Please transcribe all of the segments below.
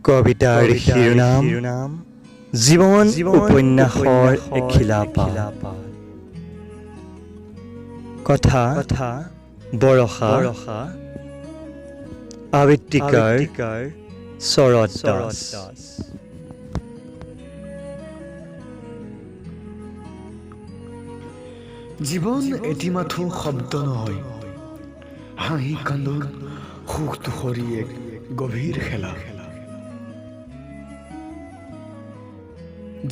কবিতাৰ শিৰোনাম জীৱন উপন্যাসৰ আখila কথা বৰষা আবৃত্তিকাৰ শৰৎ দাস। জীৱন এটি মাথো শব্দ নহয়, হাঁহি কান্দোন সুখ দুখৰি এক গভীৰ খেলা।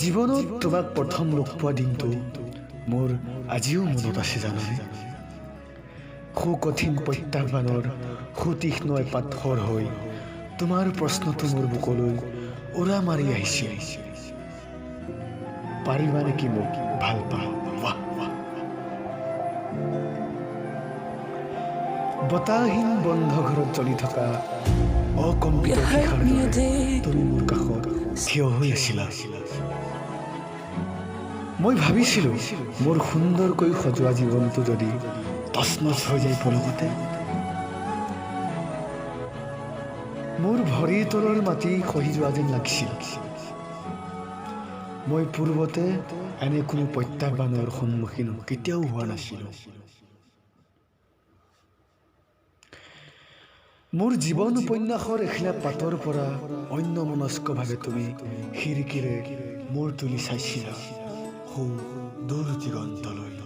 জীৱনত তোমাক প্ৰথম লগ পোৱা দিনটো মোৰ আজিও মনত আছে জানানে। সুকঠিন প্ৰত্যাহ্বানৰ সুতীক্ষ্ণ পাথৰ হৈ তোমাৰ প্ৰশ্নটো মোৰ বুকলৈ উৰা মাৰি আহিছিল, পাৰিবা নেকি মোক ভাল পা। বতাহীন বন্ধ ঘৰত জ্বলি থকা অকম্পিত শিখাৰ দৰে তুমি মোৰ কাষত থিয় হৈ আছিলা। মই ভাবিছিলো মোৰ সুন্দৰকৈ সজোৱা জীৱনটো যদি তছনছ হৈ যায় পলকতে, মোৰ ভৰিৰ তলৰ মাটি খহি যোৱা যেন লাগিছিল। মই পূৰ্বতে এনে কোনো প্ৰত্যাহ্বানৰ সন্মুখীন কেতিয়াও হোৱা নাছিলো। মোৰ জীৱন উপন্যাসৰ এখিলা পাতৰ পৰা অন্যমনস্কভাৱে তুমি খিৰিকীৰে মূৰ তুলি চাইছিলা দূৰ দিগন্তলৈ।